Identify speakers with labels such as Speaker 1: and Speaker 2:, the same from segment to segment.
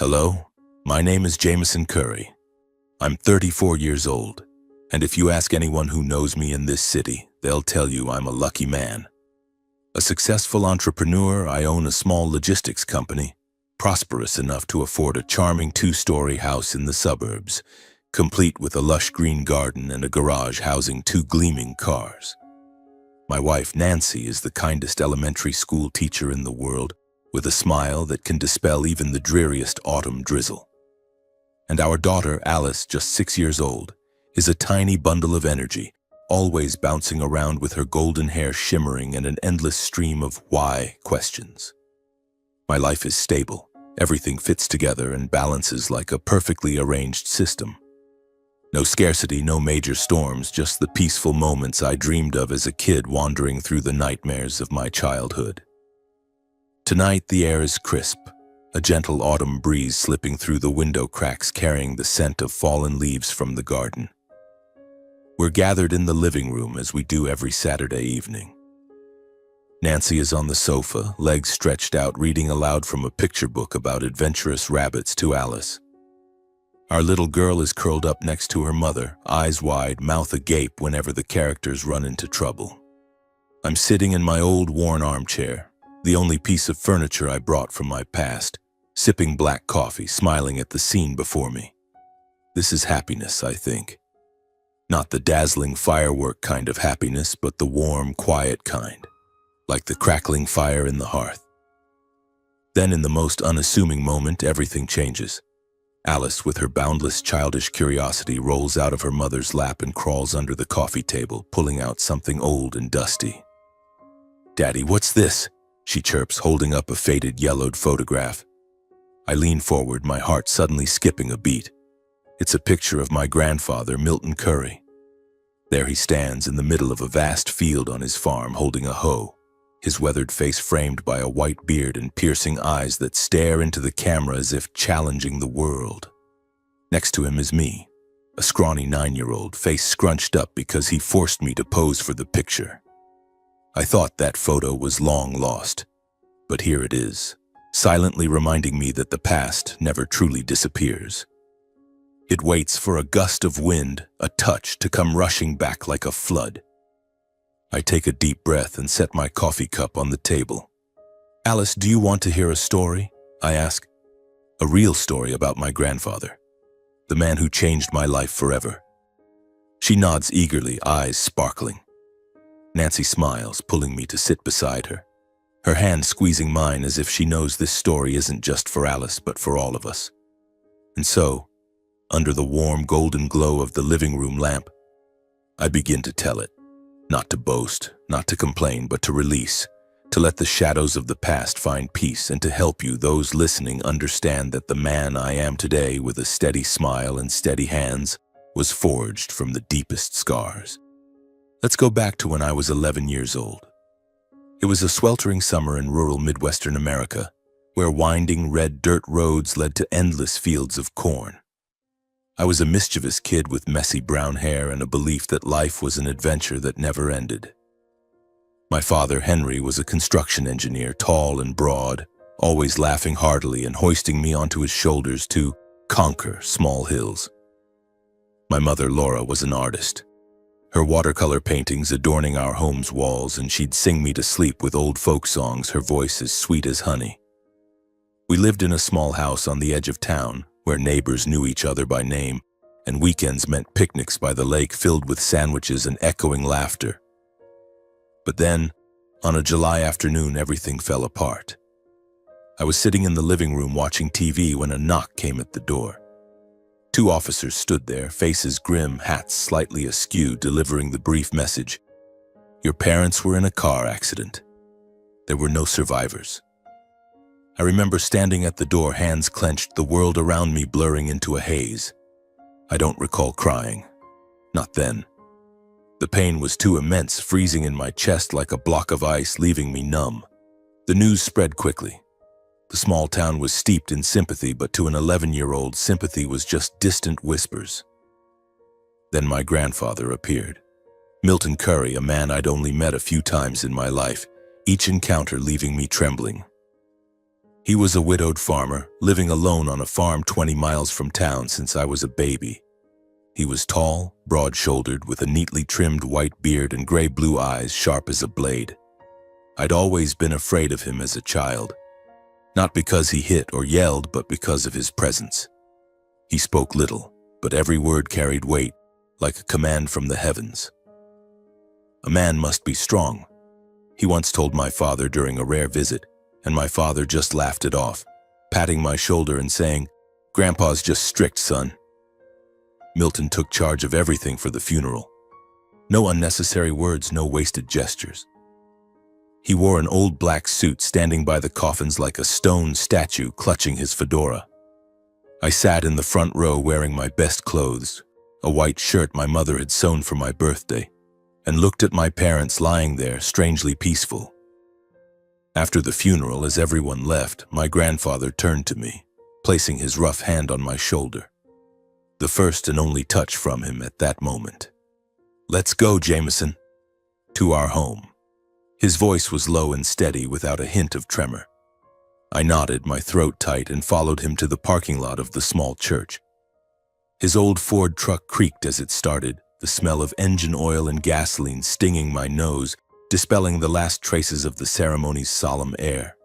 Speaker 1: Hello, my name is Jameson Curry. I'm 34 years old, and if you ask anyone who knows me in this city, they'll tell you I'm a lucky man. A successful entrepreneur, I own a small logistics company, prosperous enough to afford a charming two-story house in the suburbs, complete with a lush green garden and a garage housing 2 gleaming cars. My wife, Nancy, is the kindest elementary school teacher in the world, with a smile that can dispel even the dreariest autumn drizzle. And our daughter, Alice, just 6 years old, is a tiny bundle of energy, always bouncing around with her golden hair shimmering and an endless stream of why questions. My life is stable. Everything fits together and balances like a perfectly arranged system. No scarcity, no major storms, just the peaceful moments I dreamed of as a kid wandering through the nightmares of my childhood. Tonight the air is crisp, a gentle autumn breeze slipping through the window cracks carrying the scent of fallen leaves from the garden. We're gathered in the living room as we do every Saturday evening. Nancy is on the sofa, legs stretched out, reading aloud from a picture book about adventurous rabbits to Alice. Our little girl is curled up next to her mother, eyes wide, mouth agape whenever the characters run into trouble. I'm sitting in my old worn armchair, the only piece of furniture I brought from my past, sipping black coffee, smiling at the scene before me. This is happiness, I think. Not the dazzling firework kind of happiness, but the warm, quiet kind, like the crackling fire in the hearth. Then in the most unassuming moment, everything changes. Alice, with her boundless childish curiosity, rolls out of her mother's lap and crawls under the coffee table, pulling out something old and dusty. "Daddy, what's this?" she chirps, holding up a faded, yellowed photograph. I lean forward, my heart suddenly skipping a beat. It's a picture of my grandfather, Milton Curry. There he stands in the middle of a vast field on his farm, holding a hoe, his weathered face framed by a white beard and piercing eyes that stare into the camera as if challenging the world. Next to him is me, a scrawny 9-year-old, face scrunched up because he forced me to pose for the picture. I thought that photo was long lost, but here it is, silently reminding me that the past never truly disappears. It waits for a gust of wind, a touch, to come rushing back like a flood. I take a deep breath and set my coffee cup on the table. "Alice, do you want to hear a story?" I ask. A real story about my grandfather, the man who changed my life forever. She nods eagerly, eyes sparkling. Nancy smiles, pulling me to sit beside her, her hand squeezing mine as if she knows this story isn't just for Alice, but for all of us. And so, under the warm golden glow of the living room lamp, I begin to tell it, not to boast, not to complain, but to release, to let the shadows of the past find peace, and to help you, those listening, understand that the man I am today, with a steady smile and steady hands, was forged from the deepest scars. Let's go back to when I was 11 years old. It was a sweltering summer in rural Midwestern America, where winding red dirt roads led to endless fields of corn. I was a mischievous kid with messy brown hair and a belief that life was an adventure that never ended. My father, Henry, was a construction engineer, tall and broad, always laughing heartily and hoisting me onto his shoulders to conquer small hills. My mother, Laura, was an artist, her watercolor paintings adorning our home's walls, and she'd sing me to sleep with old folk songs, her voice as sweet as honey. We lived in a small house on the edge of town, where neighbors knew each other by name, and weekends meant picnics by the lake filled with sandwiches and echoing laughter. But then, on a July afternoon, everything fell apart. I was sitting in the living room watching TV when a knock came at the door. 2 officers stood there, faces grim, hats slightly askew, delivering the brief message: "Your parents were in a car accident. There were no survivors." I remember standing at the door, hands clenched, the world around me blurring into a haze. I don't recall crying. Not then. The pain was too immense, freezing in my chest like a block of ice, leaving me numb. The news spread quickly. The small town was steeped in sympathy, but to an 11-year-old, sympathy was just distant whispers. Then my grandfather appeared. Milton Curry, a man I'd only met a few times in my life, each encounter leaving me trembling. He was a widowed farmer, living alone on a farm 20 miles from town since I was a baby. He was tall, broad-shouldered, with a neatly trimmed white beard and gray-blue eyes sharp as a blade. I'd always been afraid of him as a child, not because he hit or yelled, but because of his presence. He spoke little, but every word carried weight, like a command from the heavens. A man must be strong, he once told my father during a rare visit, and my father just laughed it off, patting my shoulder and saying, "Grandpa's just strict, son." Milton took charge of everything for the funeral. No unnecessary words, no wasted gestures. He wore an old black suit, standing by the coffins like a stone statue, clutching his fedora. I sat in the front row wearing my best clothes, a white shirt my mother had sewn for my birthday, and looked at my parents lying there, strangely peaceful. After the funeral, as everyone left, my grandfather turned to me, placing his rough hand on my shoulder. The first and only touch from him at that moment. "Let's go, Jameson." To our home. His voice was low and steady, without a hint of tremor. I nodded, my throat tight, and followed him to the parking lot of the small church. His old Ford truck creaked as it started, the smell of engine oil and gasoline stinging my nose, dispelling the last traces of the ceremony's solemn air.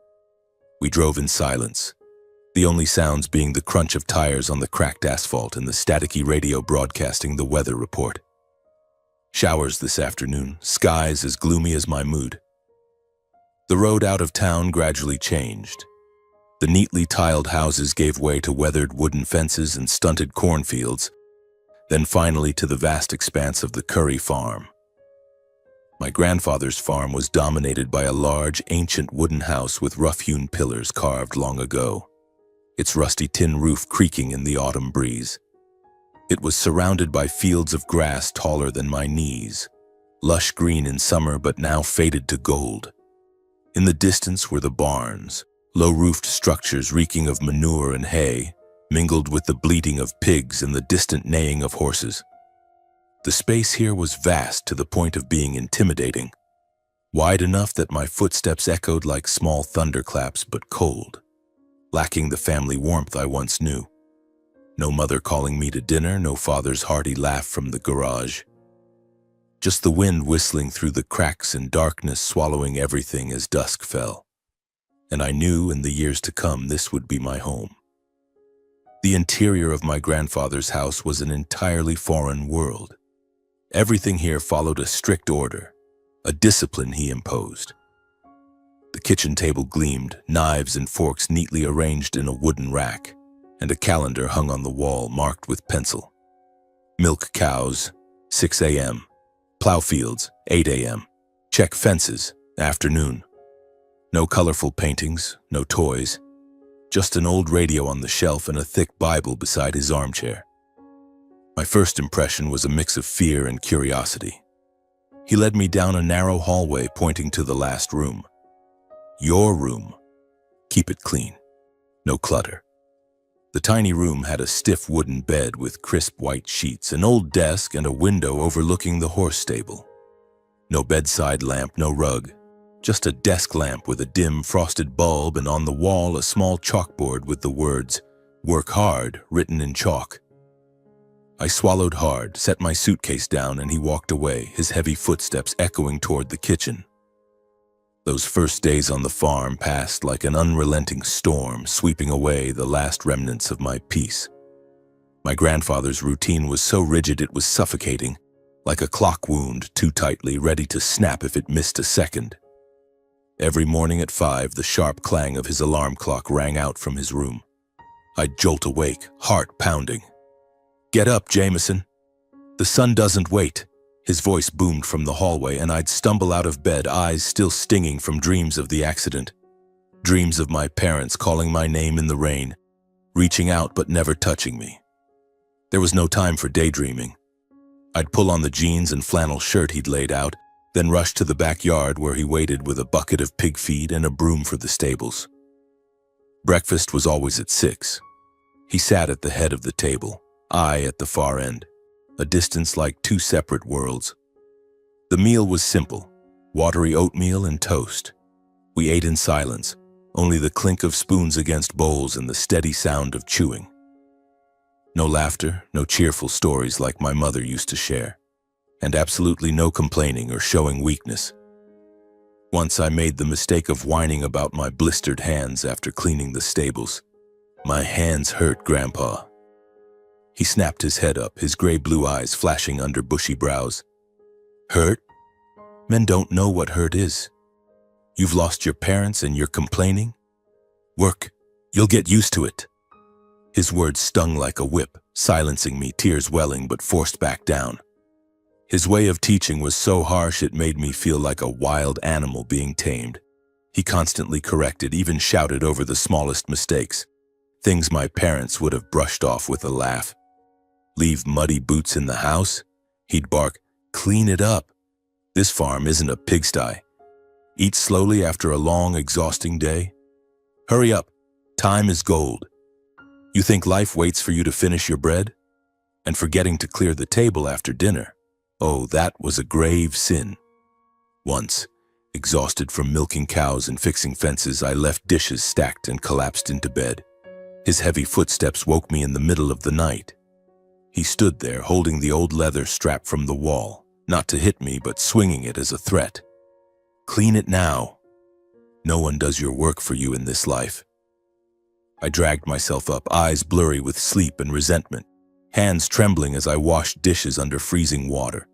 Speaker 1: We drove in silence, the only sounds being the crunch of tires on the cracked asphalt and the staticky radio broadcasting the weather report. Showers this afternoon, skies as gloomy as my mood. The road out of town gradually changed. The neatly tiled houses gave way to weathered wooden fences and stunted cornfields, then finally to the vast expanse of the Curry farm. My grandfather's farm was dominated by a large, ancient wooden house with rough-hewn pillars carved long ago, its rusty tin roof creaking in the autumn breeze. It was surrounded by fields of grass taller than my knees, lush green in summer but now faded to gold. In the distance were the barns, low-roofed structures reeking of manure and hay, mingled with the bleating of pigs and the distant neighing of horses. The space here was vast to the point of being intimidating, wide enough that my footsteps echoed like small thunderclaps, but cold, lacking the family warmth I once knew. No mother calling me to dinner, no father's hearty laugh from the garage. Just the wind whistling through the cracks and darkness swallowing everything as dusk fell. And I knew in the years to come this would be my home. The interior of my grandfather's house was an entirely foreign world. Everything here followed a strict order, a discipline he imposed. The kitchen table gleamed, knives and forks neatly arranged in a wooden rack, and a calendar hung on the wall marked with pencil. Milk cows, 6 a.m. Plow fields, 8 a.m. Check fences, afternoon. No colorful paintings, no toys. Just an old radio on the shelf and a thick Bible beside his armchair. My first impression was a mix of fear and curiosity. He led me down a narrow hallway pointing to the last room. "Your room. Keep it clean. No clutter." The tiny room had a stiff wooden bed with crisp white sheets, an old desk, and a window overlooking the horse stable. No bedside lamp, no rug. Just a desk lamp with a dim frosted bulb, and on the wall a small chalkboard with the words, "Work hard," written in chalk. I swallowed hard, set my suitcase down, and he walked away, his heavy footsteps echoing toward the kitchen. Those first days on the farm passed like an unrelenting storm, sweeping away the last remnants of my peace. My grandfather's routine was so rigid it was suffocating, like a clock wound too tightly, ready to snap if it missed a second. Every morning at 5, the sharp clang of his alarm clock rang out from his room. I'd jolt awake, heart pounding. "Get up, Jameson. The sun doesn't wait." His voice boomed from the hallway, and I'd stumble out of bed, eyes still stinging from dreams of the accident. Dreams of my parents calling my name in the rain, reaching out but never touching me. There was no time for daydreaming. I'd pull on the jeans and flannel shirt he'd laid out, then rush to the backyard where he waited with a bucket of pig feed and a broom for the stables. Breakfast was always at 6. He sat at the head of the table, I at the far end, a distance like two separate worlds. The meal was simple, watery oatmeal and toast. We ate in silence, only the clink of spoons against bowls and the steady sound of chewing. No laughter, no cheerful stories like my mother used to share, and absolutely no complaining or showing weakness. Once I made the mistake of whining about my blistered hands after cleaning the stables. "My hands hurt, Grandpa." He snapped his head up, his gray-blue eyes flashing under bushy brows. "Hurt? Men don't know what hurt is. You've lost your parents and you're complaining? Work. You'll get used to it." His words stung like a whip, silencing me, tears welling but forced back down. His way of teaching was so harsh it made me feel like a wild animal being tamed. He constantly corrected, even shouted over the smallest mistakes, things my parents would have brushed off with a laugh. "Leave muddy boots in the house?" He'd bark, "Clean it up. This farm isn't a pigsty. Eat slowly after a long, exhausting day. Hurry up. Time is gold. You think life waits for you to finish your bread? And forgetting to clear the table after dinner. Oh, that was a grave sin." Once, exhausted from milking cows and fixing fences, I left dishes stacked and collapsed into bed. His heavy footsteps woke me in the middle of the night. He stood there, holding the old leather strap from the wall, not to hit me, but swinging it as a threat. "Clean it now. No one does your work for you in this life." I dragged myself up, eyes blurry with sleep and resentment, hands trembling as I washed dishes under freezing water,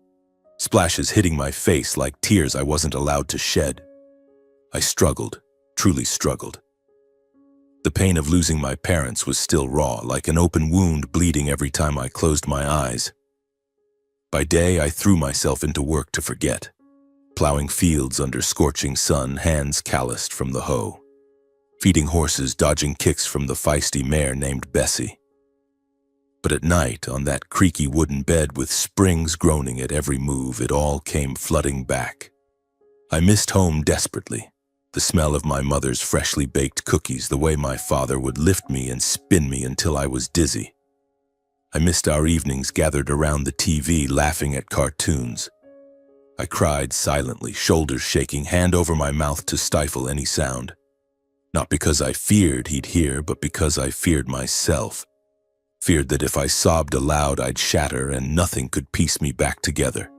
Speaker 1: splashes hitting my face like tears I wasn't allowed to shed. I struggled, truly struggled. The pain of losing my parents was still raw, like an open wound bleeding every time I closed my eyes. By day, I threw myself into work to forget, plowing fields under scorching sun, hands calloused from the hoe, feeding horses, dodging kicks from the feisty mare named Bessie. But at night, on that creaky wooden bed with springs groaning at every move, it all came flooding back. I missed home desperately. The smell of my mother's freshly baked cookies, the way my father would lift me and spin me until I was dizzy. I missed our evenings gathered around the TV laughing at cartoons. I cried silently, shoulders shaking, hand over my mouth to stifle any sound. Not because I feared he'd hear, but because I feared myself. Feared that if I sobbed aloud, I'd shatter and nothing could piece me back together.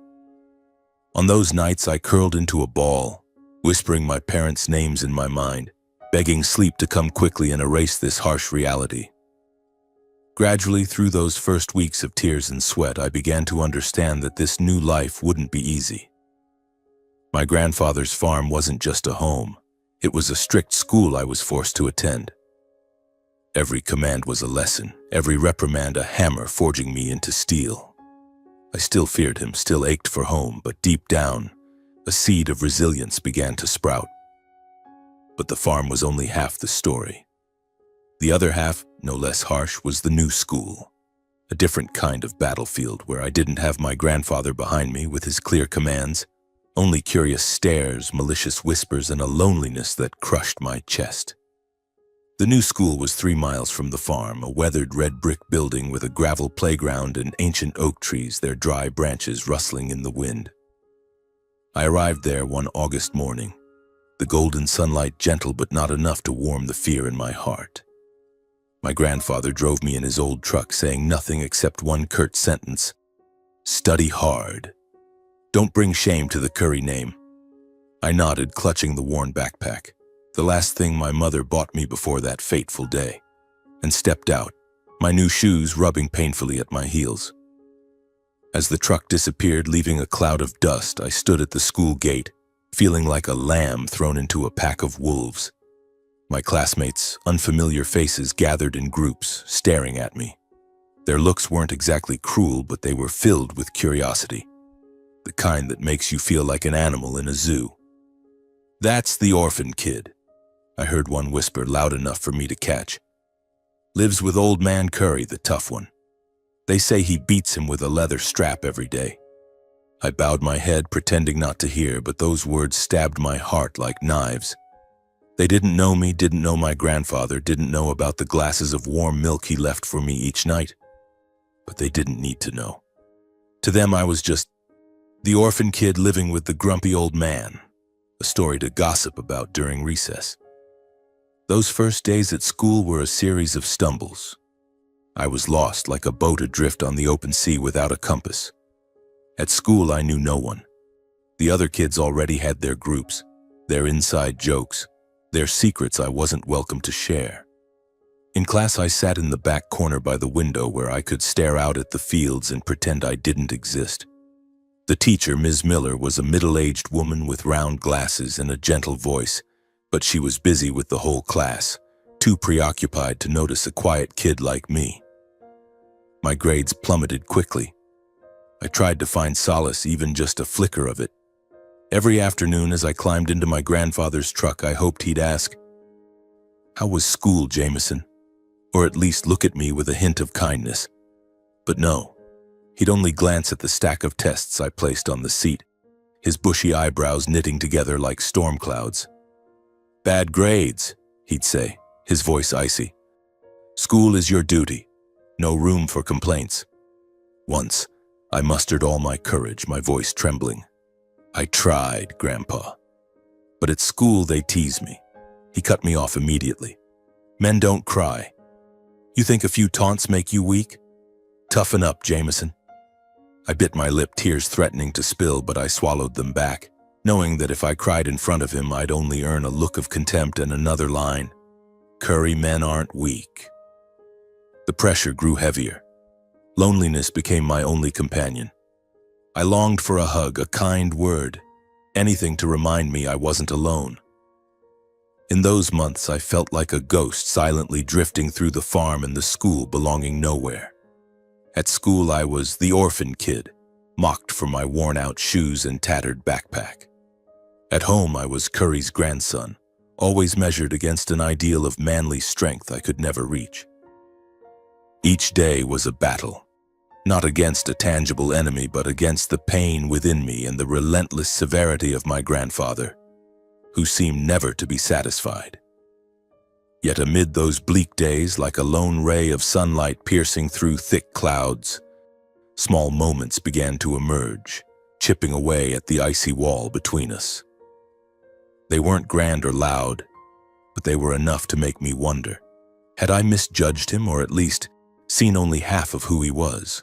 Speaker 1: On those nights, I curled into a ball, whispering my parents' names in my mind, begging sleep to come quickly and erase this harsh reality. Gradually, through those first weeks of tears and sweat, I began to understand that this new life wouldn't be easy. My grandfather's farm wasn't just a home. It was a strict school I was forced to attend. Every command was a lesson, every reprimand a hammer forging me into steel. I still feared him, still ached for home, but deep down, a seed of resilience began to sprout. But the farm was only half the story. The other half, no less harsh, was the new school. A different kind of battlefield where I didn't have my grandfather behind me with his clear commands, only curious stares, malicious whispers, and a loneliness that crushed my chest. The new school was 3 miles from the farm, a weathered red brick building with a gravel playground and ancient oak trees, their dry branches rustling in the wind. I arrived there one August morning, the golden sunlight gentle but not enough to warm the fear in my heart. My grandfather drove me in his old truck, saying nothing except one curt sentence: "Study hard. Don't bring shame to the Curry name." I nodded, clutching the worn backpack, the last thing my mother bought me before that fateful day, and stepped out, my new shoes rubbing painfully at my heels. As the truck disappeared, leaving a cloud of dust, I stood at the school gate, feeling like a lamb thrown into a pack of wolves. My classmates, unfamiliar faces gathered in groups, staring at me. Their looks weren't exactly cruel, but they were filled with curiosity, the kind that makes you feel like an animal in a zoo. "That's the orphan kid," I heard one whisper loud enough for me to catch. "Lives with old man Curry, the tough one. They say he beats him with a leather strap every day." I bowed my head, pretending not to hear, but those words stabbed my heart like knives. They didn't know me, didn't know my grandfather, didn't know about the glasses of warm milk he left for me each night. But they didn't need to know. To them, I was just the orphan kid living with the grumpy old man, a story to gossip about during recess. Those first days at school were a series of stumbles. I was lost like a boat adrift on the open sea without a compass. At school, I knew no one. The other kids already had their groups, their inside jokes, their secrets I wasn't welcome to share. In class, I sat in the back corner by the window where I could stare out at the fields and pretend I didn't exist. The teacher, Ms. Miller, was a middle-aged woman with round glasses and a gentle voice, but she was busy with the whole class, too preoccupied to notice a quiet kid like me. My grades plummeted quickly. I tried to find solace, even just a flicker of it. Every afternoon as I climbed into my grandfather's truck, I hoped he'd ask, "How was school, Jameson?" Or at least look at me with a hint of kindness. But no. He'd only glance at the stack of tests I placed on the seat, his bushy eyebrows knitting together like storm clouds. "Bad grades," he'd say, his voice icy. "School is your duty. No room for complaints." Once, I mustered all my courage, my voice trembling. "I tried, Grandpa. But at school they tease me." He cut me off immediately. "Men don't cry. You think a few taunts make you weak? Toughen up, Jameson." I bit my lip, tears threatening to spill, but I swallowed them back, knowing that if I cried in front of him, I'd only earn a look of contempt and another line, "Curry, men aren't weak." The pressure grew heavier. Loneliness became my only companion. I longed for a hug, a kind word, anything to remind me I wasn't alone. In those months, I felt like a ghost silently drifting through the farm and the school, belonging nowhere. At school, I was the orphan kid, mocked for my worn-out shoes and tattered backpack. At home, I was Curry's grandson, always measured against an ideal of manly strength I could never reach. Each day was a battle, not against a tangible enemy, but against the pain within me and the relentless severity of my grandfather, who seemed never to be satisfied. Yet amid those bleak days, like a lone ray of sunlight piercing through thick clouds, small moments began to emerge, chipping away at the icy wall between us. They weren't grand or loud, but they were enough to make me wonder. Had I misjudged him, or at least seen only half of who he was?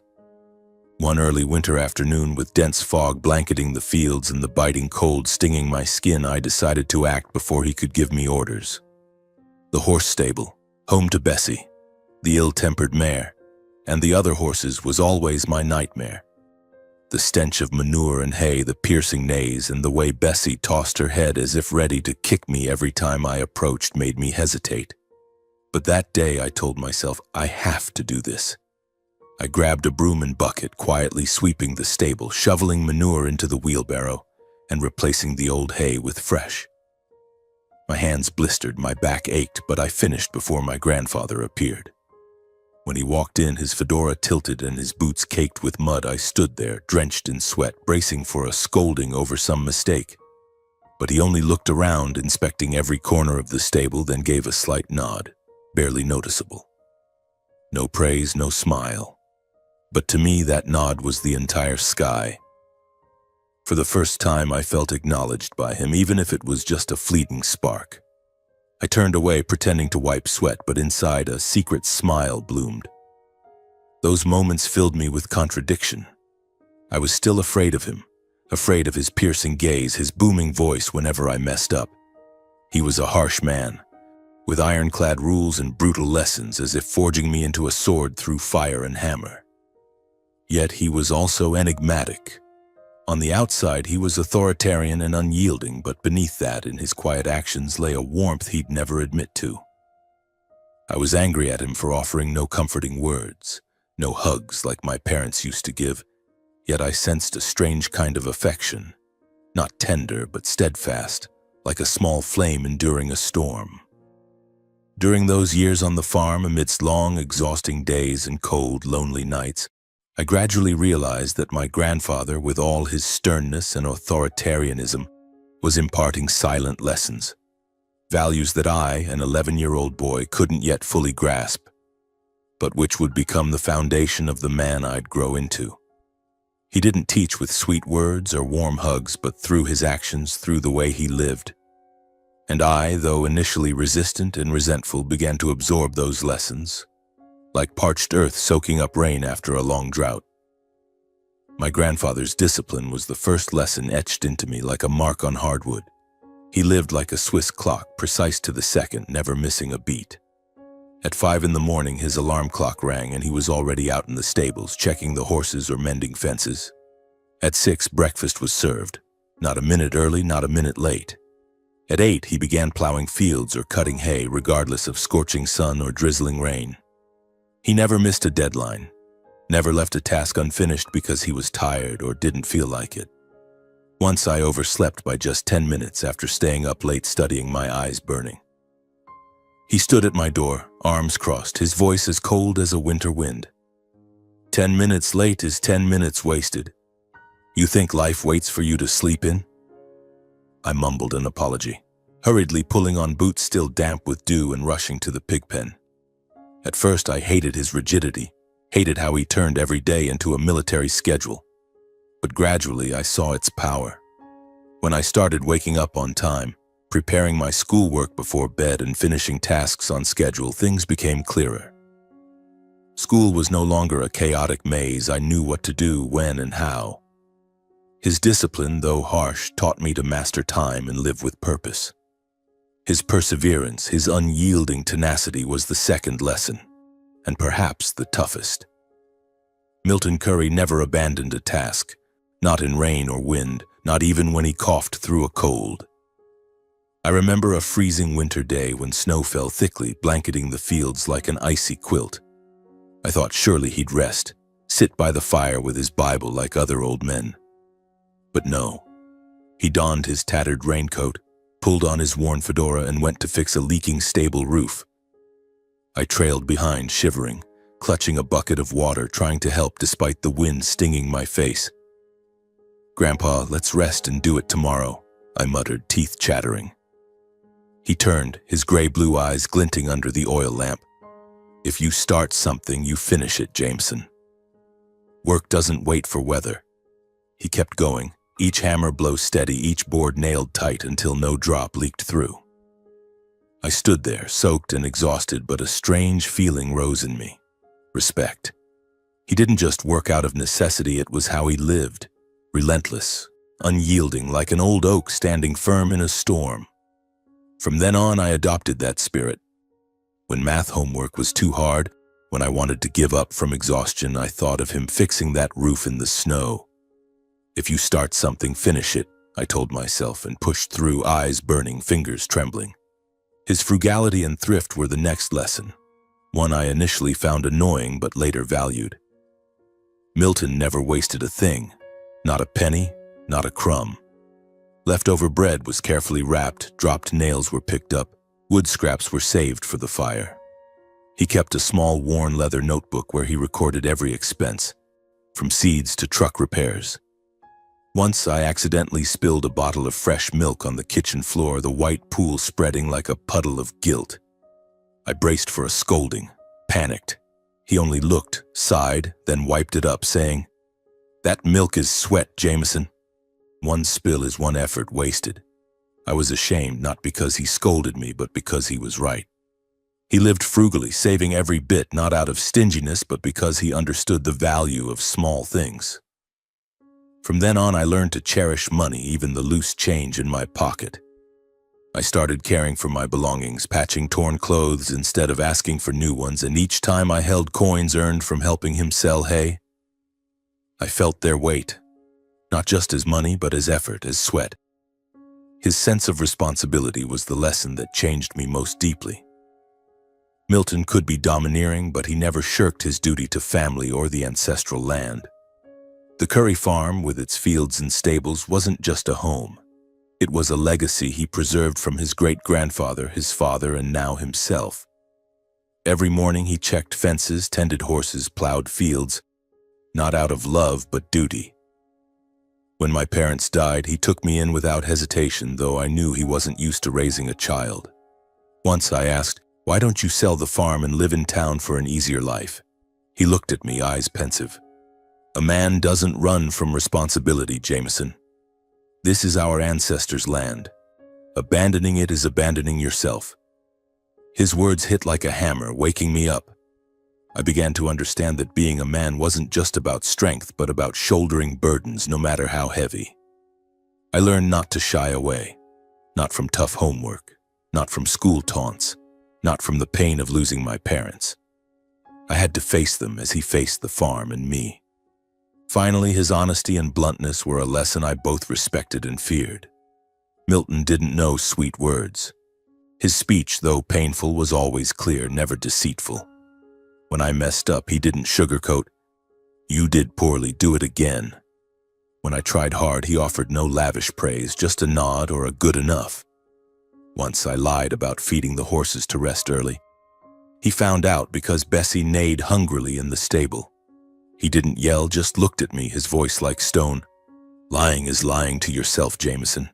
Speaker 1: One early winter afternoon, with dense fog blanketing the fields and the biting cold stinging my skin, I decided to act before he could give me orders. The horse stable, home to Bessie, the ill-tempered mare, and the other horses was always my nightmare. The stench of manure and hay, the piercing neighs, and the way Bessie tossed her head as if ready to kick me every time I approached made me hesitate. But that day I told myself, I have to do this. I grabbed a broom and bucket, quietly sweeping the stable, shoveling manure into the wheelbarrow, and replacing the old hay with fresh. My hands blistered, my back ached, but I finished before my grandfather appeared. When he walked in, his fedora tilted and his boots caked with mud, I stood there, drenched in sweat, bracing for a scolding over some mistake. But he only looked around, inspecting every corner of the stable, then gave a slight nod, barely noticeable. No praise, no smile. But to me, that nod was the entire sky. For the first time, I felt acknowledged by him, even if it was just a fleeting spark. I turned away, pretending to wipe sweat, but inside a secret smile bloomed. Those moments filled me with contradiction. I was still afraid of him, afraid of his piercing gaze, his booming voice whenever I messed up. He was a harsh man, with ironclad rules and brutal lessons, as if forging me into a sword through fire and hammer. Yet he was also enigmatic. On the outside, he was authoritarian and unyielding, but beneath that, in his quiet actions, lay a warmth he'd never admit to. I was angry at him for offering no comforting words, no hugs like my parents used to give, yet I sensed a strange kind of affection, not tender but steadfast, like a small flame enduring a storm. During those years on the farm, amidst long, exhausting days and cold, lonely nights, I gradually realized that my grandfather, with all his sternness and authoritarianism, was imparting silent lessons, values that I, an 11-year-old boy, couldn't yet fully grasp, but which would become the foundation of the man I'd grow into. He didn't teach with sweet words or warm hugs, but through his actions, through the way he lived. And I, though initially resistant and resentful, began to absorb those lessons, like parched earth soaking up rain after a long drought. My grandfather's discipline was the first lesson etched into me like a mark on hardwood. He lived like a Swiss clock, precise to the second, never missing a beat. At 5 in the morning, his alarm clock rang and he was already out in the stables, checking the horses or mending fences. At 6, breakfast was served. Not a minute early, not a minute late. At 8, he began plowing fields or cutting hay, regardless of scorching sun or drizzling rain. He never missed a deadline, never left a task unfinished because he was tired or didn't feel like it. Once I overslept by just 10 minutes after staying up late studying, my eyes burning. He stood at my door, arms crossed, his voice as cold as a winter wind. 10 minutes late is 10 minutes wasted. You think life waits for you to sleep in? I mumbled an apology, hurriedly pulling on boots still damp with dew and rushing to the pig pen. At first I hated his rigidity, hated how he turned every day into a military schedule. But gradually I saw its power. When I started waking up on time, preparing my schoolwork before bed and finishing tasks on schedule, things became clearer. School was no longer a chaotic maze. I knew what to do, when and how. His discipline, though harsh, taught me to master time and live with purpose. His perseverance, his unyielding tenacity was the second lesson, and perhaps the toughest. Milton Curry never abandoned a task, not in rain or wind, not even when he coughed through a cold. I remember a freezing winter day when snow fell thickly, blanketing the fields like an icy quilt. I thought surely he'd rest, sit by the fire with his Bible like other old men. But no. He donned his tattered raincoat, pulled on his worn fedora, and went to fix a leaking stable roof. I trailed behind, shivering, clutching a bucket of water, trying to help despite the wind stinging my face. "Grandpa, let's rest and do it tomorrow," I muttered, teeth chattering. He turned, his gray-blue eyes glinting under the oil lamp. "If you start something, you finish it, Jameson. Work doesn't wait for weather." He kept going, each hammer blow steady, each board nailed tight until no drop leaked through. I stood there, soaked and exhausted, but a strange feeling rose in me. Respect. He didn't just work out of necessity, it was how he lived. Relentless, unyielding, like an old oak standing firm in a storm. From then on, I adopted that spirit. When math homework was too hard, when I wanted to give up from exhaustion, I thought of him fixing that roof in the snow. "If you start something, finish it," I told myself, and pushed through, eyes burning, fingers trembling. His frugality and thrift were the next lesson, one I initially found annoying but later valued. Milton never wasted a thing, not a penny, not a crumb. Leftover bread was carefully wrapped, dropped nails were picked up, wood scraps were saved for the fire. He kept a small worn leather notebook where he recorded every expense, from seeds to truck repairs. Once I accidentally spilled a bottle of fresh milk on the kitchen floor, the white pool spreading like a puddle of guilt. I braced for a scolding, panicked. He only looked, sighed, then wiped it up, saying, "That milk is sweat, Jameson. One spill is one effort wasted." I was ashamed, not because he scolded me, but because he was right. He lived frugally, saving every bit, not out of stinginess, but because he understood the value of small things. From then on, I learned to cherish money, even the loose change in my pocket. I started caring for my belongings, patching torn clothes instead of asking for new ones, and each time I held coins earned from helping him sell hay, I felt their weight, not just as money, but as effort, as sweat. His sense of responsibility was the lesson that changed me most deeply. Milton could be domineering, but he never shirked his duty to family or the ancestral land. The Curry farm, with its fields and stables, wasn't just a home. It was a legacy he preserved from his great-grandfather, his father, and now himself. Every morning he checked fences, tended horses, plowed fields, not out of love, but duty. When my parents died, he took me in without hesitation, though I knew he wasn't used to raising a child. Once I asked, "Why don't you sell the farm and live in town for an easier life?" He looked at me, eyes pensive. "A man doesn't run from responsibility, Jameson. This is our ancestors' land. Abandoning it is abandoning yourself. His words hit like a hammer, waking me up. I began to understand that being a man wasn't just about strength, but about shouldering burdens, no matter how heavy. I learned not to shy away, not from tough homework, not from school taunts, not from the pain of losing my parents. I had to face them as he faced the farm and me. Finally, his honesty and bluntness were a lesson I both respected and feared. Milton didn't know sweet words. His speech, though painful, was always clear, never deceitful. When I messed up, he didn't sugarcoat, "You did poorly, do it again." When I tried hard, he offered no lavish praise, just a nod or a good enough. Once I lied about feeding the horses to rest early. He found out because Bessie neighed hungrily in the stable. He didn't yell, just looked at me, his voice like stone. "Lying is lying to yourself, Jameson.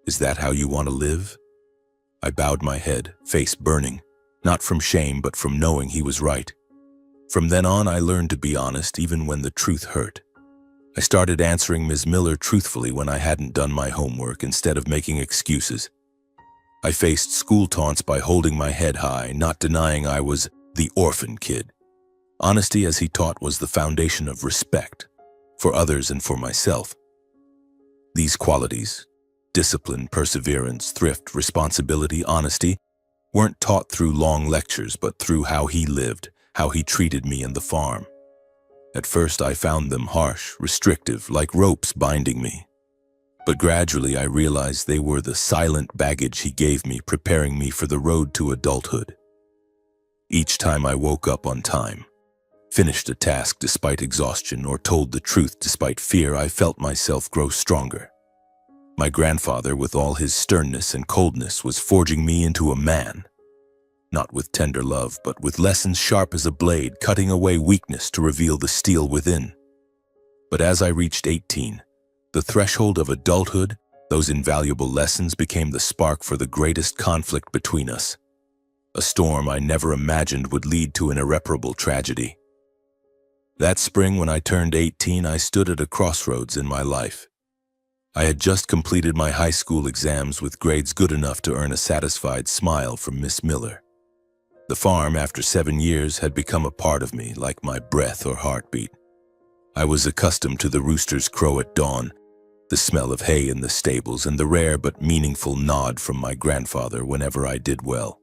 Speaker 1: Is that how you want to live?" I bowed my head, face burning, not from shame but from knowing he was right. From then on, I learned to be honest even when the truth hurt. I started answering Ms. Miller truthfully when I hadn't done my homework instead of making excuses. I faced school taunts by holding my head high, not denying I was the orphan kid. Honesty, as he taught, was the foundation of respect, for others and for myself. These qualities, discipline, perseverance, thrift, responsibility, honesty, weren't taught through long lectures, but through how he lived, how he treated me and the farm. At first I found them harsh, restrictive, like ropes binding me. But gradually I realized they were the silent baggage he gave me, preparing me for the road to adulthood. Each time I woke up on time, finished a task despite exhaustion, or told the truth despite fear, I felt myself grow stronger. My grandfather, with all his sternness and coldness, was forging me into a man. Not with tender love, but with lessons sharp as a blade, cutting away weakness to reveal the steel within. But as I reached 18, the threshold of adulthood, those invaluable lessons became the spark for the greatest conflict between us. A storm I never imagined would lead to an irreparable tragedy. That spring, when I turned 18, I stood at a crossroads in my life. I had just completed my high school exams with grades good enough to earn a satisfied smile from Miss Miller. The farm, after 7 years, had become a part of me, like my breath or heartbeat. I was accustomed to the rooster's crow at dawn, the smell of hay in the stables, and the rare but meaningful nod from my grandfather whenever I did well.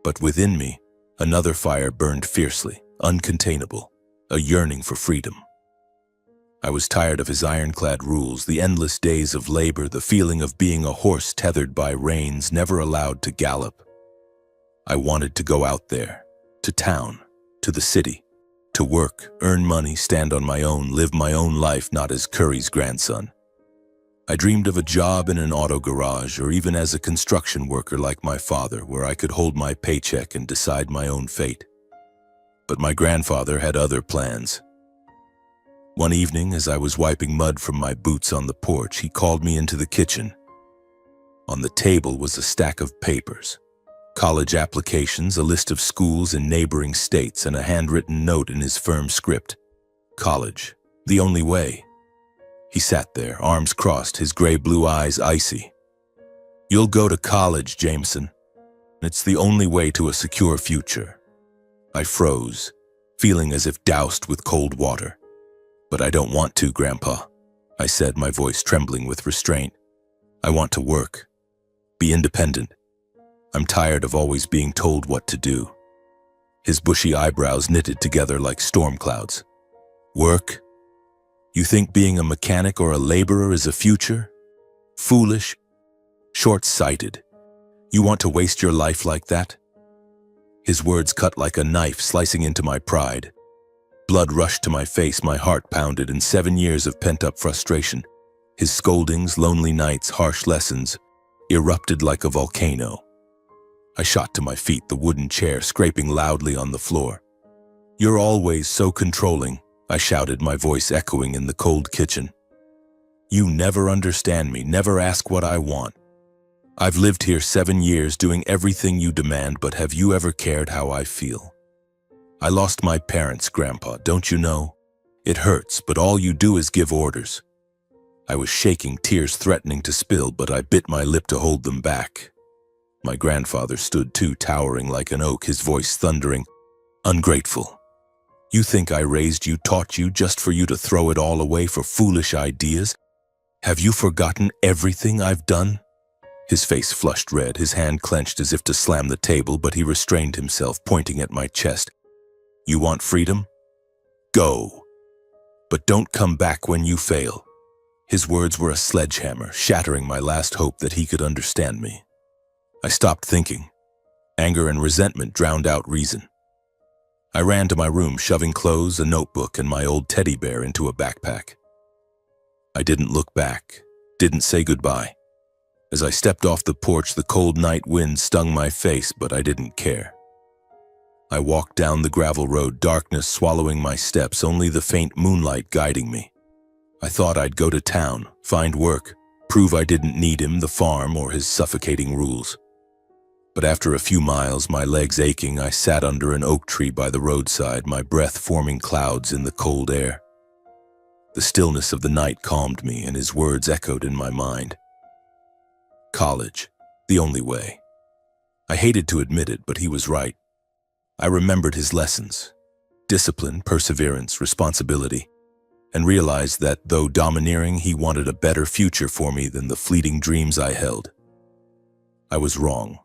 Speaker 1: But within me, another fire burned fiercely, uncontainable, a yearning for freedom. I was tired of his ironclad rules, the endless days of labor, the feeling of being a horse tethered by reins, never allowed to gallop. I wanted to go out there, to town, to the city, to work, earn money, stand on my own, live my own life, not as Curry's grandson. I dreamed of a job in an auto garage, or even as a construction worker like my father, where I could hold my paycheck and decide my own fate. But my grandfather had other plans. One evening, as I was wiping mud from my boots on the porch, he called me into the kitchen. On the table was a stack of papers, college applications, a list of schools in neighboring states, and a handwritten note in his firm script. College, the only way. He sat there, arms crossed, his gray-blue eyes icy. "You'll go to college, Jameson. It's the only way to a secure future." I froze, feeling as if doused with cold water. "But I don't want to, Grandpa," I said, my voice trembling with restraint. "I want to work, be independent. I'm tired of always being told what to do." His bushy eyebrows knitted together like storm clouds. "Work? You think being a mechanic or a laborer is a future? Foolish, short-sighted. You want to waste your life like that?" His words cut like a knife, slicing into my pride. Blood rushed to my face, my heart pounded, in 7 years of pent-up frustration. His scoldings, lonely nights, harsh lessons, erupted like a volcano. I shot to my feet, the wooden chair scraping loudly on the floor. "You're always so controlling," I shouted, my voice echoing in the cold kitchen. "You never understand me, never ask what I want. I've lived here 7 years doing everything you demand, but have you ever cared how I feel? I lost my parents, Grandpa, don't you know? It hurts, but all you do is give orders. I was shaking, tears threatening to spill, but I bit my lip to hold them back. My grandfather stood too, towering like an oak, his voice thundering. Ungrateful. You think I raised you, taught you, just for you to throw it all away for foolish ideas? Have you forgotten everything I've done? His face flushed red, his hand clenched as if to slam the table, but he restrained himself, pointing at my chest. You want freedom? Go. But don't come back when you fail. His words were a sledgehammer, shattering my last hope that he could understand me. I stopped thinking. Anger and resentment drowned out reason. I ran to my room, shoving clothes, a notebook, and my old teddy bear into a backpack. I didn't look back, didn't say goodbye. As I stepped off the porch, the cold night wind stung my face, but I didn't care. I walked down the gravel road, darkness swallowing my steps, only the faint moonlight guiding me. I thought I'd go to town, find work, prove I didn't need him, the farm, or his suffocating rules. But after a few miles, my legs aching, I sat under an oak tree by the roadside, my breath forming clouds in the cold air. The stillness of the night calmed me, and his words echoed in my mind. College, the only way. I hated to admit it, but he was right. I remembered his lessons: discipline, perseverance, responsibility, and realized that, though domineering, he wanted a better future for me than the fleeting dreams I held. I was wrong.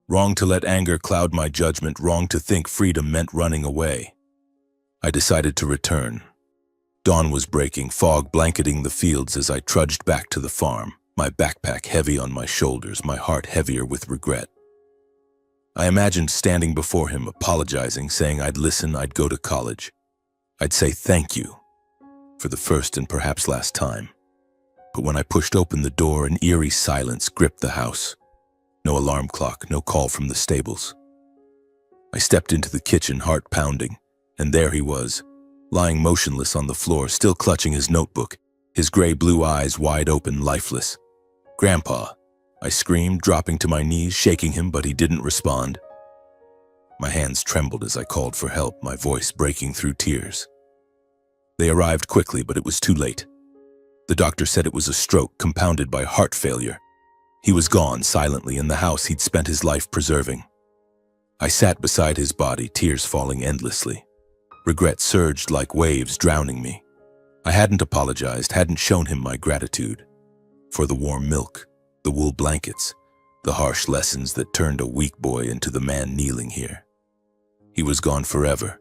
Speaker 1: Wrong to let anger cloud my judgment, wrong to think freedom meant running away. I decided to return. Dawn was breaking, fog blanketing the fields as I trudged back to the farm, my backpack heavy on my shoulders, my heart heavier with regret. I imagined standing before him, apologizing, saying I'd listen, I'd go to college. I'd say thank you, for the first and perhaps last time. But when I pushed open the door, an eerie silence gripped the house. No alarm clock, no call from the stables. I stepped into the kitchen, heart pounding, and there he was, lying motionless on the floor, still clutching his notebook, his gray-blue eyes wide open, lifeless. "Grandpa," I screamed, dropping to my knees, shaking him, but he didn't respond. My hands trembled as I called for help, my voice breaking through tears. They arrived quickly, but it was too late. The doctor said it was a stroke compounded by heart failure. He was gone, silently, in the house he'd spent his life preserving. I sat beside his body, tears falling endlessly. Regret surged like waves, drowning me. I hadn't apologized, hadn't shown him my gratitude. For the warm milk, the wool blankets, the harsh lessons that turned a weak boy into the man kneeling here. He was gone forever,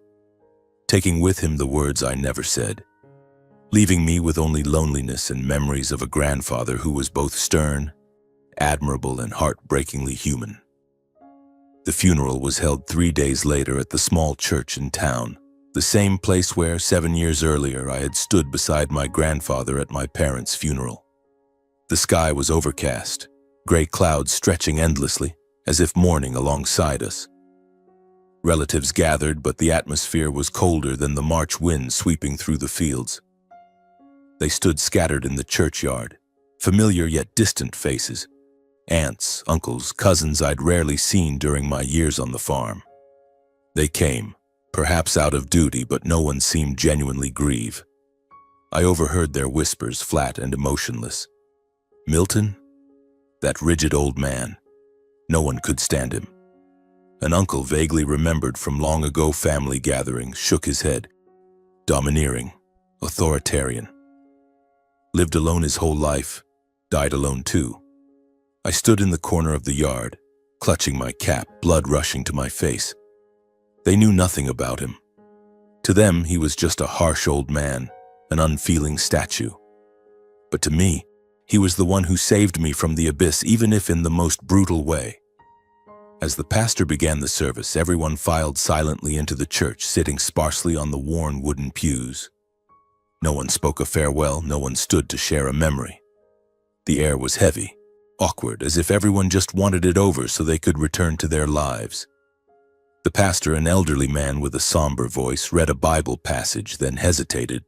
Speaker 1: taking with him the words I never said, leaving me with only loneliness and memories of a grandfather who was both stern, admirable, and heartbreakingly human. The funeral was held 3 days later at the small church in town, the same place where 7 years earlier I had stood beside my grandfather at my parents' funeral. The sky was overcast, gray clouds stretching endlessly, as if mourning alongside us. Relatives gathered, but the atmosphere was colder than the March wind sweeping through the fields. They stood scattered in the churchyard, familiar yet distant faces, aunts, uncles, cousins I'd rarely seen during my years on the farm. They came, perhaps out of duty, but no one seemed genuinely grieve. I overheard their whispers, flat and emotionless. Milton? That rigid old man. No one could stand him. An uncle, vaguely remembered from long ago family gatherings, shook his head. Domineering, authoritarian. Lived alone his whole life, died alone too. I stood in the corner of the yard, clutching my cap, blood rushing to my face. They knew nothing about him. To them, he was just a harsh old man, an unfeeling statue. But to me, he was the one who saved me from the abyss, even if in the most brutal way. As the pastor began the service, everyone filed silently into the church, sitting sparsely on the worn wooden pews. No one spoke a farewell, no one stood to share a memory. The air was heavy, awkward, as if everyone just wanted it over so they could return to their lives. The pastor, an elderly man with a somber voice, read a Bible passage, then hesitated.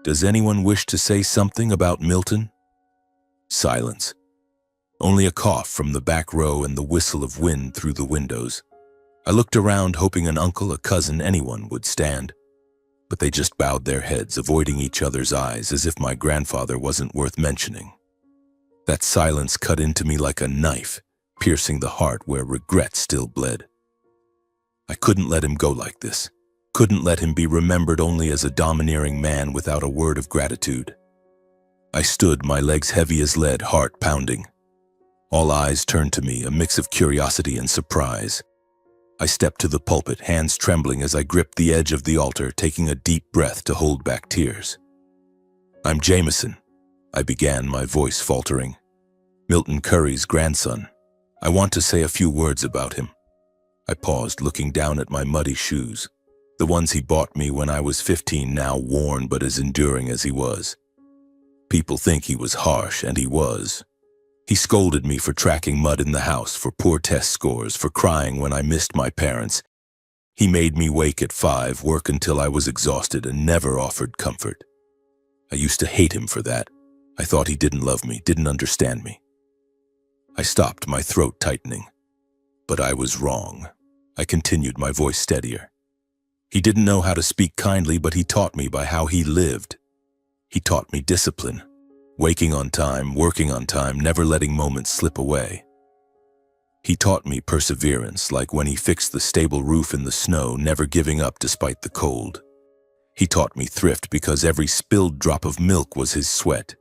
Speaker 1: "Does anyone wish to say something about Milton?" Silence. Only a cough from the back row and the whistle of wind through the windows. I looked around, hoping an uncle, a cousin, anyone would stand. but they just bowed their heads, avoiding each other's eyes as if my grandfather wasn't worth mentioning. That silence cut into me like a knife, piercing the heart where regret still bled. I couldn't let him go like this. Couldn't let him be remembered only as a domineering man without a word of gratitude. I stood, my legs heavy as lead, heart pounding. All eyes turned to me, a mix of curiosity and surprise. I stepped to the pulpit, hands trembling as I gripped the edge of the altar, taking a deep breath to hold back tears. "I'm Jameson," I began, my voice faltering. "Milton Curry's grandson. I want to say a few words about him." I paused, looking down at my muddy shoes, the ones he bought me when I was 15, now worn but as enduring as he was. People think he was harsh, and he was. He scolded me for tracking mud in the house, for poor test scores, for crying when I missed my parents. He made me wake at 5, work until I was exhausted, and never offered comfort. I used to hate him for that. I thought he didn't love me, didn't understand me. I stopped, my throat tightening. But I was wrong. I continued, my voice steadier. He didn't know how to speak kindly, but he taught me by how he lived. He taught me discipline, waking on time, working on time, never letting moments slip away. He taught me perseverance, like when he fixed the stable roof in the snow, never giving up despite the cold. He taught me thrift because every spilled drop of milk was his sweat.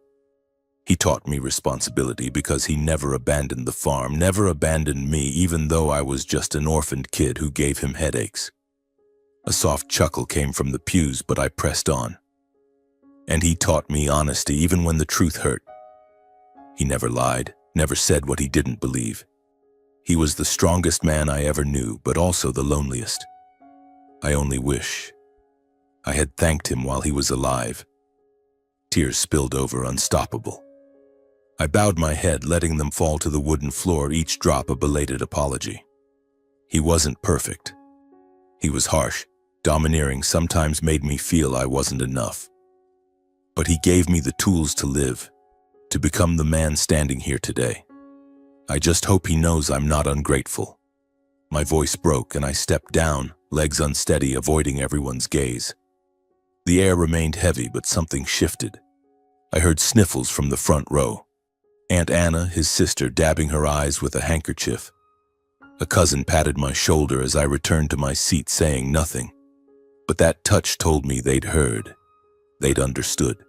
Speaker 1: He taught me responsibility because he never abandoned the farm, never abandoned me, even though I was just an orphaned kid who gave him headaches. A soft chuckle came from the pews, but I pressed on. And he taught me honesty even when the truth hurt. He never lied, never said what he didn't believe. He was the strongest man I ever knew, but also the loneliest. I only wish I had thanked him while he was alive. Tears spilled over, unstoppable. I bowed my head, letting them fall to the wooden floor, each drop a belated apology. He wasn't perfect. He was harsh, domineering, sometimes made me feel I wasn't enough. But he gave me the tools to live, to become the man standing here today. I just hope he knows I'm not ungrateful. My voice broke and I stepped down, legs unsteady, avoiding everyone's gaze. The air remained heavy, but something shifted. I heard sniffles from the front row. Aunt Anna, his sister, dabbing her eyes with a handkerchief. A cousin patted my shoulder as I returned to my seat, saying nothing. But that touch told me they'd heard. They'd understood.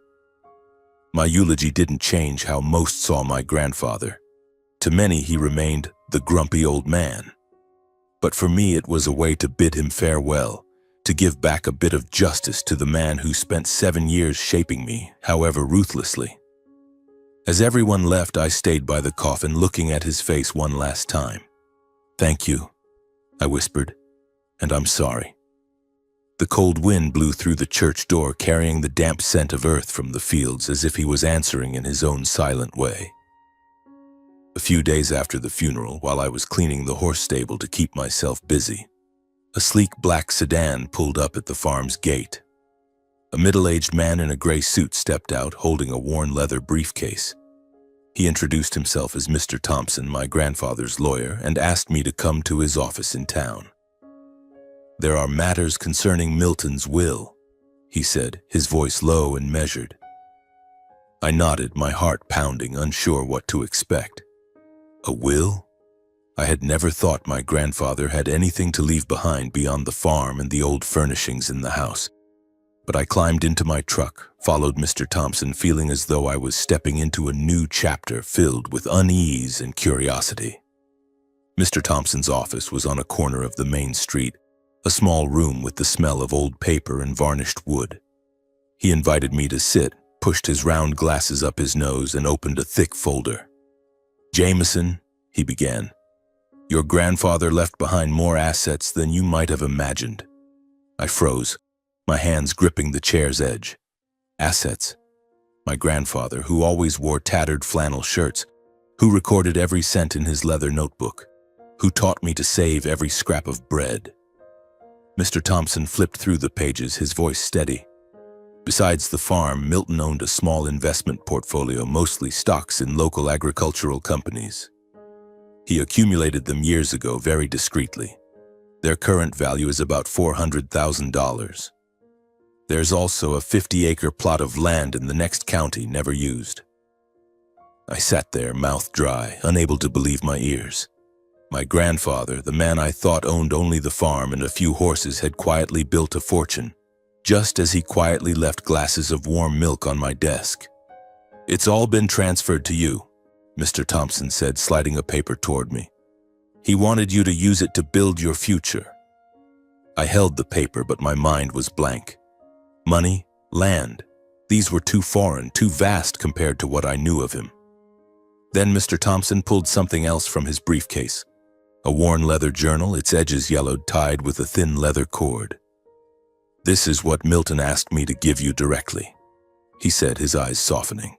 Speaker 1: My eulogy didn't change how most saw my grandfather. To many, he remained the grumpy old man. But for me, it was a way to bid him farewell, to give back a bit of justice to the man who spent 7 years shaping me, however ruthlessly. As everyone left, I stayed by the coffin, looking at his face one last time. "Thank you," I whispered, "and I'm sorry." The cold wind blew through the church door, carrying the damp scent of earth from the fields, as if he was answering in his own silent way. A few days after the funeral, while I was cleaning the horse stable to keep myself busy, a sleek black sedan pulled up at the farm's gate. A middle-aged man in a gray suit stepped out, holding a worn leather briefcase. He introduced himself as Mr. Thompson, my grandfather's lawyer, and asked me to come to his office in town. "There are matters concerning Milton's will," he said, his voice low and measured. I nodded, my heart pounding, unsure what to expect. A will? I had never thought my grandfather had anything to leave behind beyond the farm and the old furnishings in the house. But I climbed into my truck, followed Mr. Thompson, feeling as though I was stepping into a new chapter filled with unease and curiosity. Mr. Thompson's office was on a corner of the main street, a small room with the smell of old paper and varnished wood. He invited me to sit, pushed his round glasses up his nose, and opened a thick folder. "Jameson," he began, "your grandfather left behind more assets than you might have imagined." I froze, my hands gripping the chair's edge. Assets? My grandfather, who always wore tattered flannel shirts, who recorded every cent in his leather notebook, who taught me to save every scrap of bread. Mr. Thompson flipped through the pages, his voice steady. Besides the farm, Milton owned a small investment portfolio, mostly stocks in local agricultural companies. He accumulated them years ago, very discreetly. Their current value is about $400,000. There's also a 50-acre plot of land in the next county never used. I sat there, mouth dry, unable to believe my ears. My grandfather, the man I thought owned only the farm and a few horses, had quietly built a fortune, just as he quietly left glasses of warm milk on my desk. "It's all been transferred to you," Mr. Thompson said, sliding a paper toward me. "He wanted you to use it to build your future." I held the paper, but my mind was blank. Money, land, these were too foreign, too vast compared to what I knew of him. Then Mr. Thompson pulled something else from his briefcase. A worn leather journal, its edges yellowed, tied with a thin leather cord. "This is what Milton asked me to give you directly," he said, his eyes softening.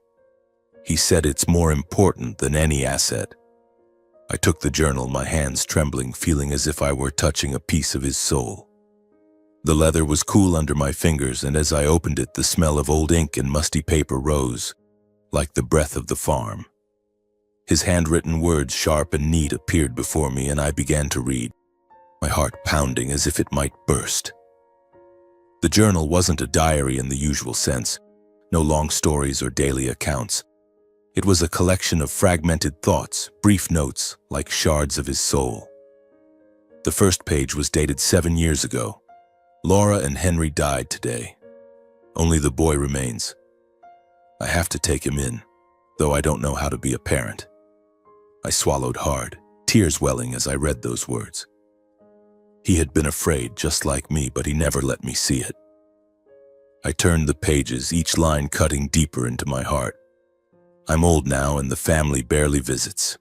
Speaker 1: "He said it's more important than any asset." I took the journal, my hands trembling, feeling as if I were touching a piece of his soul. The leather was cool under my fingers, and as I opened it, the smell of old ink and musty paper rose, like the breath of the farm. His handwritten words, sharp and neat, appeared before me, and I began to read, my heart pounding as if it might burst. The journal wasn't a diary in the usual sense, no long stories or daily accounts. It was a collection of fragmented thoughts, brief notes, like shards of his soul. The first page was dated 7 years ago. "Laura and Henry died today. Only the boy remains. I have to take him in, though I don't know how to be a parent." I swallowed hard, tears welling as I read those words. He had been afraid, just like me, but he never let me see it. I turned the pages, each line cutting deeper into my heart. I'm old now, and the family barely visits.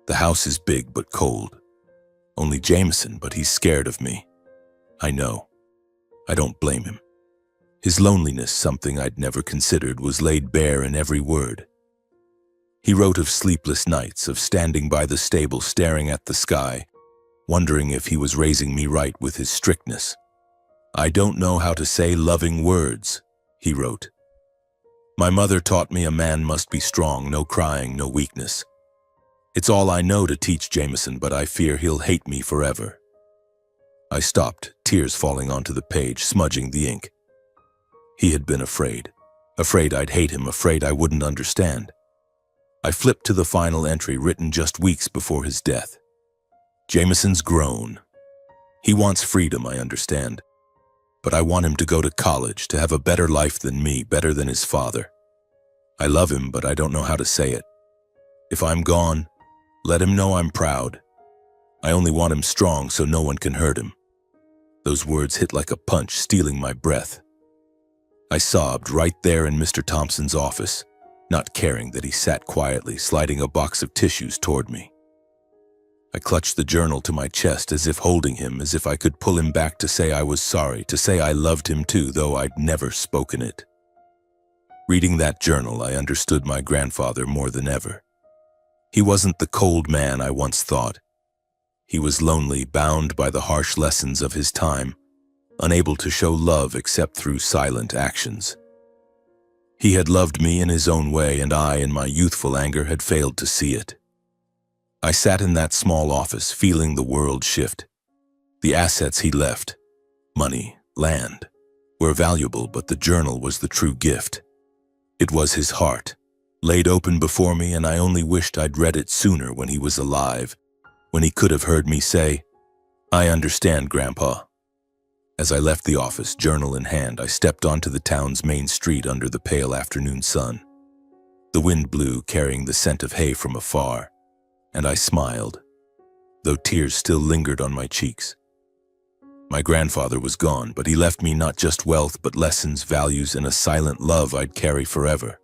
Speaker 1: The house is big but cold. Only Jameson, but he's scared of me. I know. I don't blame him. His loneliness, something I'd never considered, was laid bare in every word. He wrote of sleepless nights, of standing by the stable staring at the sky, wondering if he was raising me right with his strictness. "I don't know how to say loving words," he wrote. "My mother taught me a man must be strong, no crying, no weakness. It's all I know to teach Jameson, but I fear he'll hate me forever." I stopped, tears falling onto the page, smudging the ink. He had been afraid. Afraid I'd hate him, afraid I wouldn't understand. I flipped to the final entry, written just weeks before his death. "Jameson's grown. He wants freedom, I understand. But I want him to go to college, to have a better life than me, better than his father. I love him, but I don't know how to say it. If I'm gone, let him know I'm proud. I only want him strong so no one can hurt him." Those words hit like a punch, stealing my breath. I sobbed right there in Mr. Thompson's office, not caring that he sat quietly, sliding a box of tissues toward me. I clutched the journal to my chest, as if holding him, as if I could pull him back to say I was sorry, to say I loved him too, though I'd never spoken it. Reading that journal, I understood my grandfather more than ever. He wasn't the cold man I once thought. He was lonely, bound by the harsh lessons of his time, unable to show love except through silent actions. He had loved me in his own way, and I, in my youthful anger, had failed to see it. I sat in that small office, feeling the world shift. The assets he left, money, land, were valuable, but the journal was the true gift. It was his heart, laid open before me, and I only wished I'd read it sooner, when he was alive, when he could have heard me say, "I understand, Grandpa." As I left the office, journal in hand, I stepped onto the town's main street under the pale afternoon sun. The wind blew, carrying the scent of hay from afar, and I smiled, though tears still lingered on my cheeks. My grandfather was gone, but he left me not just wealth, but lessons, values, and a silent love I'd carry forever.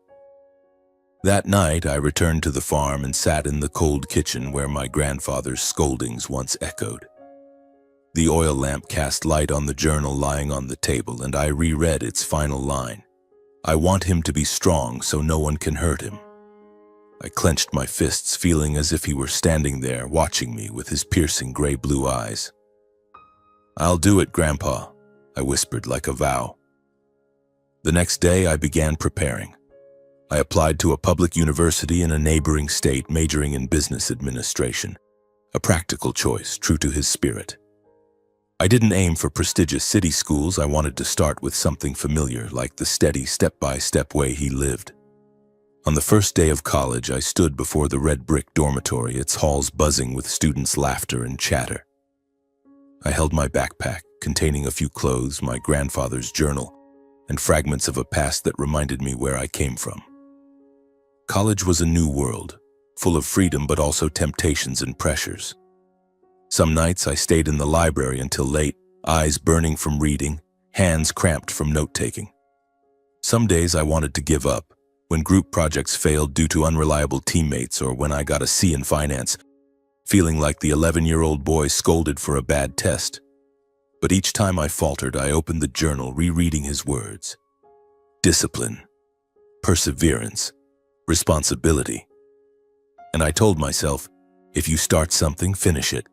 Speaker 1: That night, I returned to the farm and sat in the cold kitchen where my grandfather's scoldings once echoed. The oil lamp cast light on the journal lying on the table, and I reread its final line. "I want him to be strong so no one can hurt him." I clenched my fists, feeling as if he were standing there, watching me with his piercing gray-blue eyes. "I'll do it, Grandpa," I whispered like a vow. The next day, I began preparing. I applied to a public university in a neighboring state, majoring in business administration, a practical choice, true to his spirit. I didn't aim for prestigious city schools. I wanted to start with something familiar, like the steady, step-by-step way he lived. On the first day of college, I stood before the red brick dormitory, its halls buzzing with students' laughter and chatter. I held my backpack, containing a few clothes, my grandfather's journal, and fragments of a past that reminded me where I came from. College was a new world, full of freedom but also temptations and pressures. Some nights I stayed in the library until late, eyes burning from reading, hands cramped from note-taking. Some days I wanted to give up, when group projects failed due to unreliable teammates or when I got a C in finance, feeling like the 11-year-old boy scolded for a bad test. But each time I faltered, I opened the journal, rereading his words. Discipline, perseverance, responsibility. And I told myself, if you start something, finish it.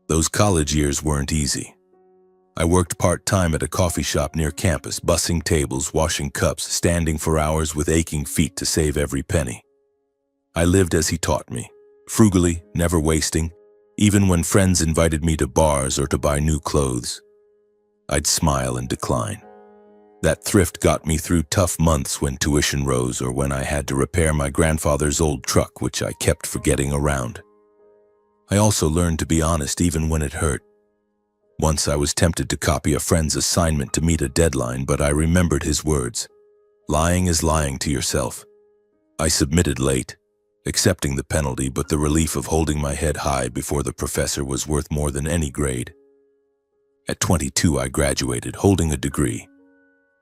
Speaker 1: Those college years weren't easy. I worked part-time at a coffee shop near campus, bussing tables, washing cups, standing for hours with aching feet to save every penny. I lived as he taught me, frugally, never wasting, even when friends invited me to bars or to buy new clothes. I'd smile and decline. That thrift got me through tough months when tuition rose or when I had to repair my grandfather's old truck, which I kept forgetting around. I also learned to be honest even when it hurt. Once I was tempted to copy a friend's assignment to meet a deadline, but I remembered his words. Lying is lying to yourself. I submitted late, accepting the penalty, but the relief of holding my head high before the professor was worth more than any grade. At 22, I graduated, holding a degree.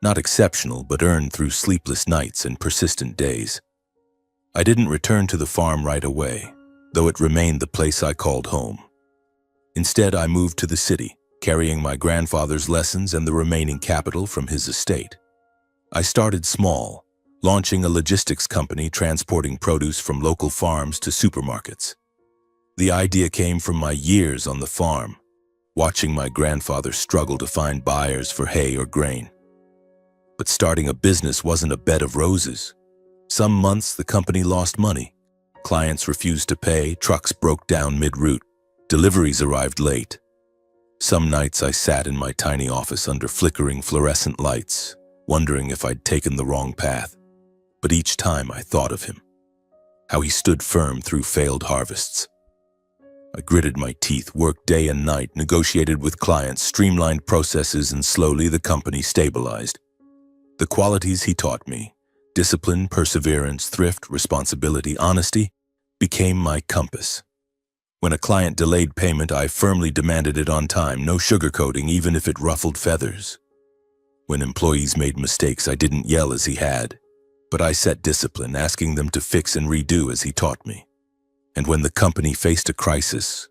Speaker 1: Not exceptional, but earned through sleepless nights and persistent days. I didn't return to the farm right away, though it remained the place I called home. Instead, I moved to the city, carrying my grandfather's lessons and the remaining capital from his estate. I started small, launching a logistics company transporting produce from local farms to supermarkets. The idea came from my years on the farm, watching my grandfather struggle to find buyers for hay or grain. But starting a business wasn't a bed of roses. Some months the company lost money. Clients refused to pay, trucks broke down mid-route, deliveries arrived late. Some nights I sat in my tiny office under flickering fluorescent lights, wondering if I'd taken the wrong path. But each time I thought of him, how he stood firm through failed harvests. I gritted my teeth, worked day and night, negotiated with clients, streamlined processes, and slowly the company stabilized. The qualities he taught me, discipline, perseverance, thrift, responsibility, honesty, became my compass. When a client delayed payment, I firmly demanded it on time, no sugarcoating, even if it ruffled feathers. When employees made mistakes, I didn't yell as he had, but I set discipline, asking them to fix and redo as he taught me. And when the company faced a crisis,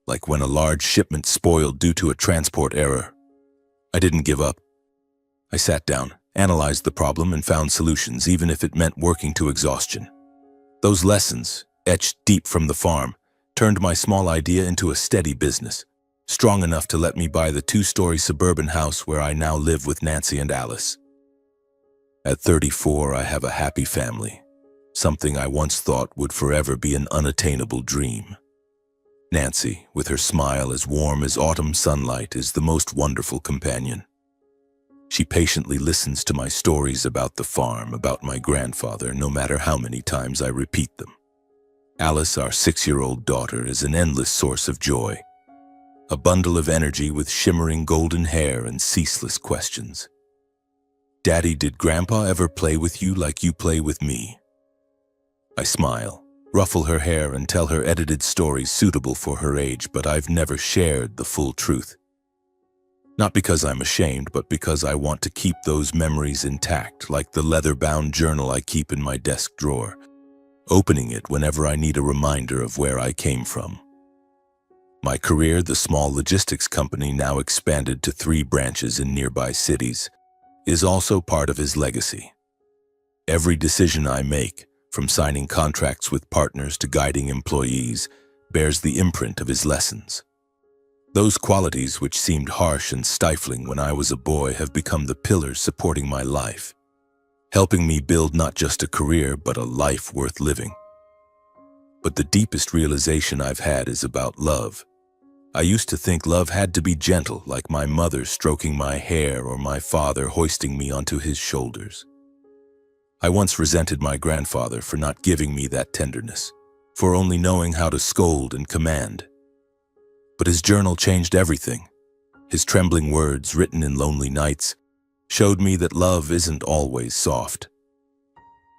Speaker 1: like when a large shipment spoiled due to a transport error, I didn't give up. I sat down, analyzed the problem, and found solutions, even if it meant working to exhaustion. Those lessons, etched deep from the farm, turned my small idea into a steady business, strong enough to let me buy the 2-story suburban house where I now live with Nancy and Alice. At 34, I have a happy family, something I once thought would forever be an unattainable dream. Nancy, with her smile as warm as autumn sunlight, is the most wonderful companion. She patiently listens to my stories about the farm, about my grandfather, no matter how many times I repeat them. Alice, our 6-year-old daughter, is an endless source of joy, a bundle of energy with shimmering golden hair and ceaseless questions. Daddy, did Grandpa ever play with you like you play with me? I smile, ruffle her hair, and tell her edited stories suitable for her age, but I've never shared the full truth. Not because I'm ashamed, but because I want to keep those memories intact, like the leather-bound journal I keep in my desk drawer, opening it whenever I need a reminder of where I came from. My career, the small logistics company now expanded to 3 branches in nearby cities, is also part of his legacy. Every decision I make, from signing contracts with partners to guiding employees, bears the imprint of his lessons. Those qualities which seemed harsh and stifling when I was a boy have become the pillars supporting my life, helping me build not just a career, but a life worth living. But the deepest realization I've had is about love. I used to think love had to be gentle, like my mother stroking my hair or my father hoisting me onto his shoulders. I once resented my grandfather for not giving me that tenderness, for only knowing how to scold and command. But his journal changed everything. His trembling words, written in lonely nights, showed me that love isn't always soft.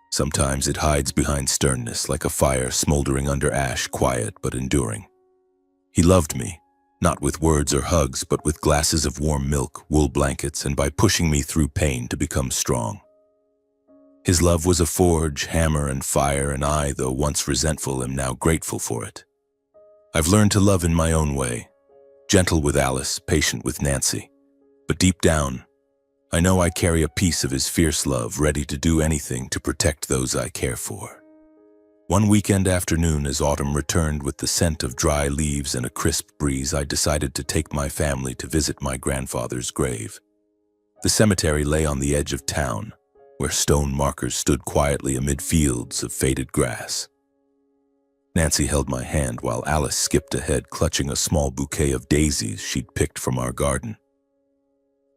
Speaker 1: Sometimes it hides behind sternness, like a fire smoldering under ash, quiet but enduring. He loved me, not with words or hugs, but with glasses of warm milk, wool blankets, and by pushing me through pain to become strong. His love was a forge, hammer and fire, and I, though once resentful, am now grateful for it. I've learned to love in my own way, gentle with Alice, patient with Nancy. But deep down, I know I carry a piece of his fierce love, ready to do anything to protect those I care for. One weekend afternoon, as autumn returned with the scent of dry leaves and a crisp breeze, I decided to take my family to visit my grandfather's grave. The cemetery lay on the edge of town, where stone markers stood quietly amid fields of faded grass. Nancy held my hand while Alice skipped ahead, clutching a small bouquet of daisies she'd picked from our garden.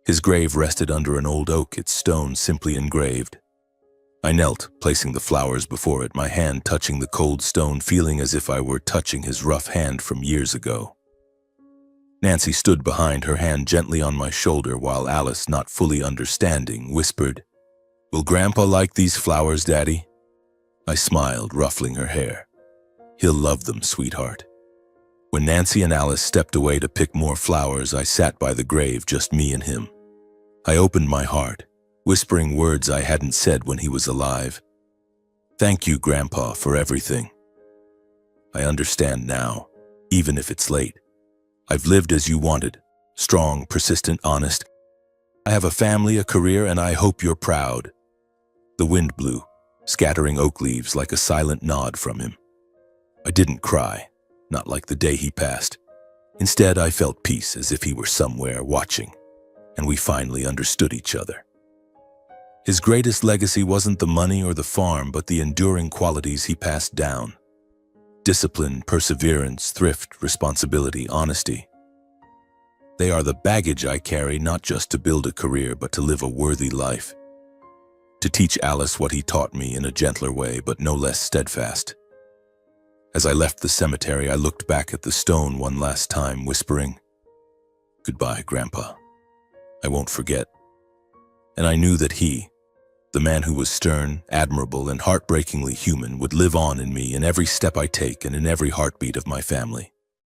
Speaker 1: His grave rested under an old oak, its stone simply engraved. I knelt, placing the flowers before it, my hand touching the cold stone, feeling as if I were touching his rough hand from years ago. Nancy stood behind, her hand gently on my shoulder, while Alice, not fully understanding, whispered, "Will Grandpa like these flowers, Daddy?" I smiled, ruffling her hair. "He'll love them, sweetheart." When Nancy and Alice stepped away to pick more flowers, I sat by the grave, just me and him. I opened my heart, whispering words I hadn't said when he was alive. "Thank you, Grandpa, for everything. I understand now, even if it's late. I've lived as you wanted, strong, persistent, honest. I have a family, a career, and I hope you're proud." The wind blew, scattering oak leaves like a silent nod from him. I didn't cry, not like the day he passed. Instead, I felt peace, as if he were somewhere watching, and we finally understood each other. His greatest legacy wasn't the money or the farm, but the enduring qualities he passed down. Discipline, perseverance, thrift, responsibility, honesty. They are the baggage I carry, not just to build a career, but to live a worthy life. To teach Alice what he taught me in a gentler way, but no less steadfast. As I left the cemetery, I looked back at the stone one last time, whispering, "Goodbye, Grandpa. I won't forget." And I knew that he, the man who was stern, admirable, and heartbreakingly human, would live on in me, in every step I take and in every heartbeat of my family.